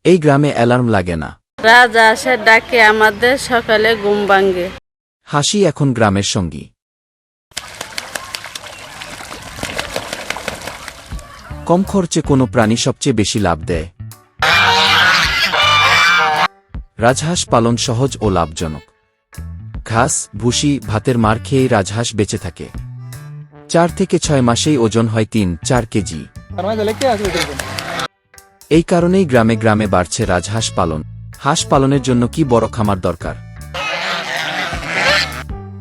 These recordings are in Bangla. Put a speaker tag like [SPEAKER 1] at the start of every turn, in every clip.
[SPEAKER 1] এই গ্রামে অ্যালার্ম লাগে না।
[SPEAKER 2] রাজহাঁসের ডাকে আমাদের সকালে ঘুম ভাঙে।
[SPEAKER 1] হাসি এখন গ্রামের সঙ্গী। কম খরচে কোনো প্রাণী সবচেয়ে বেশি লাভ দেয়। রাজহাঁস পালন সহজ ও লাভজনক। ঘাস, ভুসি, ভাতের মার খেয়েই রাজহাঁস বেঁচে থাকে। 4 থেকে 6 মাসেই ওজন হয় 3-4 কেজি। এই কারণেই গ্রামে গ্রামে বাড়ছে রাজহাঁস পালন। হাঁস পালনের জন্য কি বড় খামার দরকার?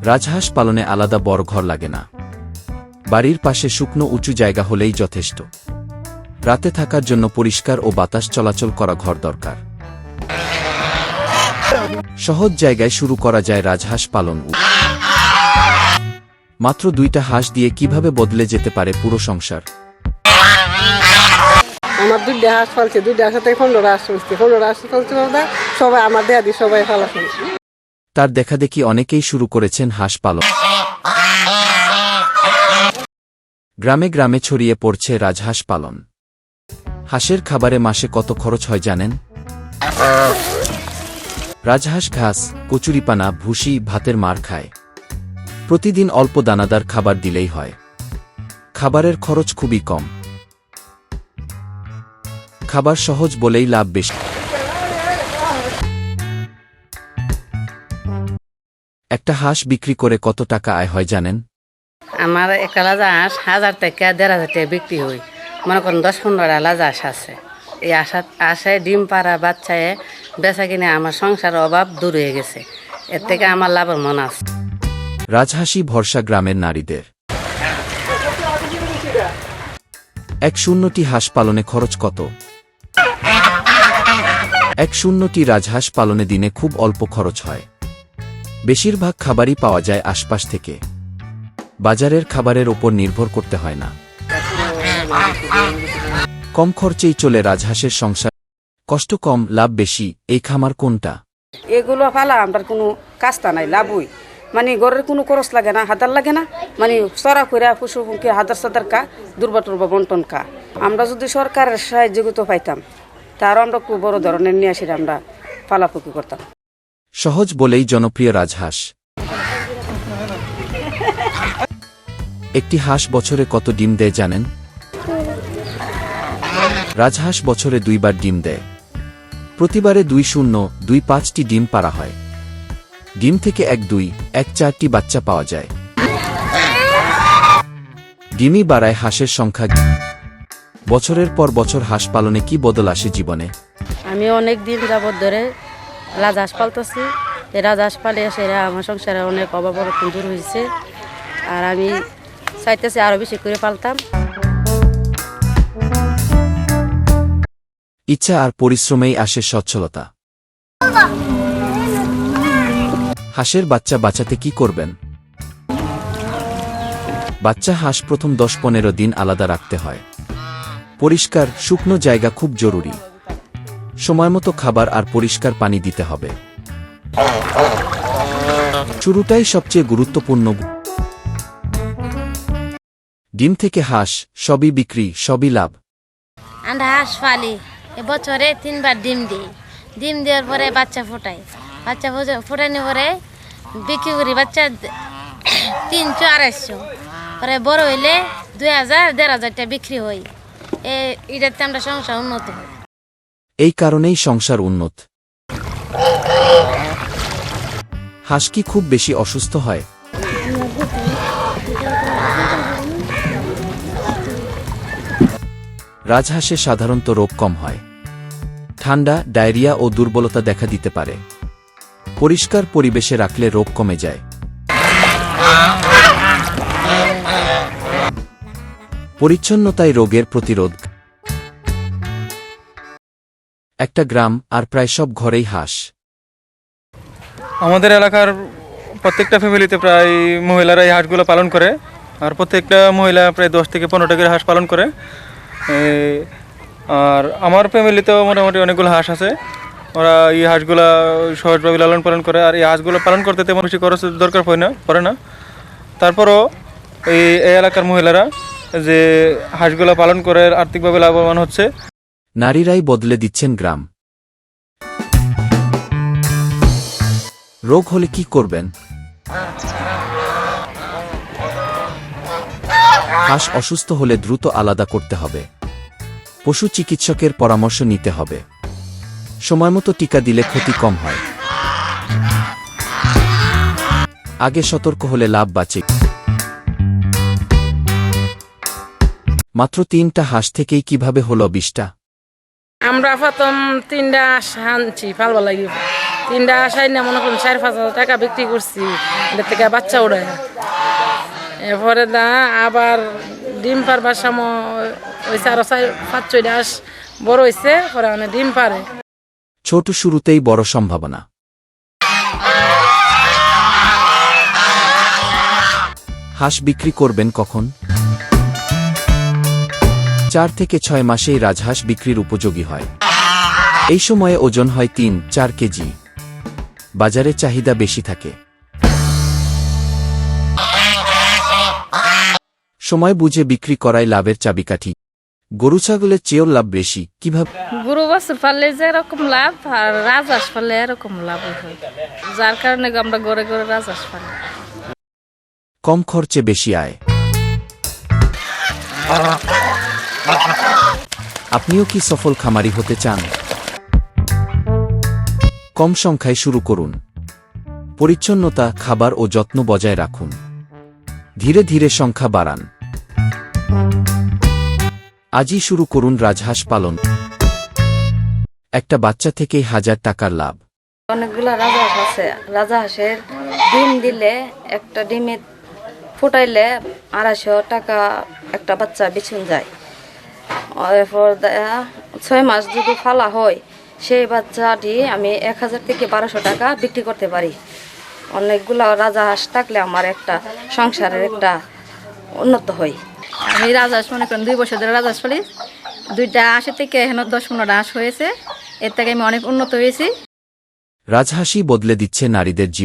[SPEAKER 1] রাজহাঁস পালনে আলাদা বড় ঘর লাগে না। বাড়ির পাশে শুকনো উঁচু জায়গা হলেই যথেষ্ট। রাতে থাকার জন্য পরিষ্কার ও বাতাস চলাচল করা ঘর দরকার। সহজ জায়গায় শুরু করা যায় রাজহাঁস পালন। মাত্র 2টা হাঁস দিয়ে কিভাবে বদলে যেতে পারে পুরো সংসার।
[SPEAKER 3] আমার 2টা হাঁস পালছে, 2টা হাঁস থেকে 15টা হাঁস চলছে, 15টা হাঁস চলছে বাবা, সবাই আমার দেয়া দিয়ে সবাই পালাছে।
[SPEAKER 1] তার দেখাদেখি অনেকেই শুরু করেছেন হাঁস পালন। গ্রামে গ্রামে ছড়িয়ে পড়ছে রাজহাঁস পালন। হাঁসের খাবারে মাসে কত খরচ হয় জানেন? রাজহাঁস ঘাস, কচুরিপানা, ভুসি, ভাতের মার খায়। প্রতিদিন অল্প দানাদার খাবার দিলেই হয়। খাবারের খরচ খুবই কম। খাবার সহজ বলেই লাভ বেশি। একটা হাঁস বিক্রি করে কত টাকা আয় হয় জানেন?
[SPEAKER 2] আমার একটা রাজহাঁস 1000 থেকে 1500 টাকা বিক্রি হয়। মনে করেন 10-15টা রাজহাঁস আছে। এই আশায় ডিম পাড়া বাচ্চায় বেচা কিনে আমার সংসারের অভাব দূর হয়ে গেছে। এর থেকে আমার লাভের মন আছে।
[SPEAKER 1] রাজহাঁসই ভরসা গ্রামের নারীদের। 10টি হাঁস পালনে খরচ কত? 10টি রাজহাঁস পালনে দিনে খুব অল্প খরচ হয়। বেশিরভাগ খাবারই পাওয়া যায় আশপাশ থেকে। বাজারের খাবারের ওপর নির্ভর করতে হয় না। কম খরচেই চলে রাজহাঁসের সংসার। কষ্ট কম, লাভ বেশি। এই খামার কোনটা?
[SPEAKER 4] এগুলো ফালা আমরা কোনো কাজটা নাই, লাভই মানে ঘরের কোনো খরচ লাগে না, হাতার লাগে না, মানে চড়া করে পশু পক্ষী হাজার সাদার কা দুর্বা টুরবা বন্টন কা। আমরা যদি সরকারের সাহায্য পাইতাম তারও আমরা খুব বড় ধরনের নিয়ে আসি আমরা ফালাফুকি করতাম।
[SPEAKER 1] সহজ বলেই জনপ্রিয় রাজহাঁস। একটি হাঁস বছরে কত ডিম দেয় জানেন? রাজহাঁস বছরে 2বার ডিম দেয়। প্রতিবারে 2-0-2-5টি ডিম পাড়া হয়। ডিম থেকে 1-2-1-4টি বাচ্চা পাওয়া যায়। ডিমই বাড়ায় হাঁসের সংখ্যা। বছরের পর বছর হাঁস পালনে কি বদল আসে জীবনে?
[SPEAKER 2] আমি অনেক দিন যাবত ধরে রাজহাঁস পালতেছি। এই রাজহাঁস পালে এসে আমার সংসারে অনেক অভাব অনটন দূর হয়েছে। আর আমি চাইতেছি আরো বেশি করে পালতাম।
[SPEAKER 1] ইচ্ছা আর পরিশ্রমেই আসে সচ্ছলতা। হাঁসের বাচ্চা বাঁচাতে কি করবেন? বাচ্চা হাঁস প্রথম 10-15 দিন আলাদা রাখতে হয়। পরিষ্কার শুকনো জায়গা খুব জরুরি। সময়মতো খাবার আর পরিষ্কার পানি দিতে হবে। শুরুটাই সবচেয়ে গুরুত্বপূর্ণ। ডিম থেকে হাঁস, সবই বিক্রি, সবই লাভ।
[SPEAKER 5] আমরা হাঁস পালি, বছরে 3বার ডিম দিই। ডিম দেওয়ার পরে বাচ্চা ফোটাই। বাচ্চা ফোটানোর পরে বিক্রি করি। বাচ্চা 300-250 পরে বড় হইলে 2000-1500 টাকা বিক্রি হই। এটাতে আমরা সংসার উন্নত হই।
[SPEAKER 1] এই কারণেই সংসার উন্নত। হাঁস কি খুব বেশি অসুস্থ হয়? রাজহাঁসে সাধারণত রোগ কম হয়। ঠান্ডা, ডায়রিয়া ও দুর্বলতা দেখা দিতে পারে। পরিষ্কার পরিবেশে রাখলে রোগ কমে যায়। পরিচ্ছন্নতাই রোগের প্রতিরোধ। একটা গ্রাম আর প্রায় সব ঘরেই হাঁস।
[SPEAKER 6] আমাদের এলাকার প্রত্যেকটা ফ্যামিলিতে প্রায় মহিলারা এই হাঁসগুলো পালন করে। আর প্রত্যেকটা মহিলা প্রায় 10 থেকে 15টা করে হাঁস পালন করে। আর আমার ফ্যামিলিতেও মোটামুটি অনেকগুলো হাঁস আছে। ওরা এই হাঁসগুলো সহজভাবে লালন পালন করে। আর এই হাঁসগুলো পালন করতে তেমন বেশি খরচ দরকার পড়ে না। তারপরও এই এলাকার মহিলারা যে হাঁসগুলো পালন করে আর্থিকভাবে লাভবান হচ্ছে।
[SPEAKER 1] নারীরাই বদলে দিচ্ছেন গ্রাম। রোগ হলে কি করবেন? হাঁস অসুস্থ হলে দ্রুত আলাদা করতে হবে। পশু চিকিৎসকের পরামর্শ নিতে হবে। সময়মতো টিকা দিলে ক্ষতি কম হয়। আগে সতর্ক হলে লাভ বাঁচে। মাত্র 3টা হাঁস থেকেই কিভাবে হলো 20টা?
[SPEAKER 7] আমরা প্রথম 3টা হাঁস আনছি পালবা লাগি। 3টা হাঁস আইনা মনে করুন 4-5 হাজার টাকা বিক্রি করছি, এদের থেকে বাচ্চা উড়ায়। এরপরে আবার ডিম পারবার সময় হয়েছে আরো 4-5-6টা হাঁস বড় হয়েছে, পরে মানে ডিম পারে।
[SPEAKER 1] ছোট শুরুতেই বড় সম্ভাবনা। হাঁস বিক্রি করবেন কখন? 4 থেকে 6 মাসেই রাজহাঁস বিক্রির উপযোগী হয়। এই সময়ে ওজন হয় 3-4 কেজি। বাজারে চাহিদা বেশি থাকে। সময় বুঝে বিক্রি করাই লাভের চাবিকাঠি। গরু ছাগলের চেয়েও লাভ বেশি। কিভাবে?
[SPEAKER 8] গরু বাছুর পাললে যেরকম লাভ আর রাজহাঁস পাললে এরকম লাভ হয়, যার কারণে আমরা ঘরে ঘরে রাজহাঁস পালি।
[SPEAKER 1] কম খরচে বেশি আয়। আপনিও কি সফল খামারি হতে চান? কম সংখ্যায় শুরু করুন। পরিচ্ছন্নতা, খাবার ও যত্ন বজায় রাখুন। ধীরে ধীরে সংখ্যা বাড়ান। আজই শুরু করুন রাজহাঁস পালন। একটা বাচ্চা থেকেই 1000 টাকার লাভ।
[SPEAKER 9] অনেকগুলা রাজহাঁস আছে। রাজহাঁসের ডিম দিলে একটা ডিমে ফুটাইলে 250 টাকা একটা বাচ্চা বিছুন যায়। এরপর 6 মাস যদি ফালা হয়, সেই বাচ্চাটি আমি 1000 থেকে 1200 টাকা বিক্রি করতে পারি। অনেকগুলা রাজহাঁস থাকলে আমার একটা সংসারের একটা উন্নত হয়।
[SPEAKER 8] আমি রাজহাঁস মনে করেন 2 বছর ধরে রাজহাঁস পালি। 2টা হাঁসের থেকে এখন 10-15টা হাঁস হয়েছে। এর থেকে আমি অনেক উন্নত হয়েছি।
[SPEAKER 1] রাজহাঁসই বদলে দিচ্ছে নারীদের জীবন।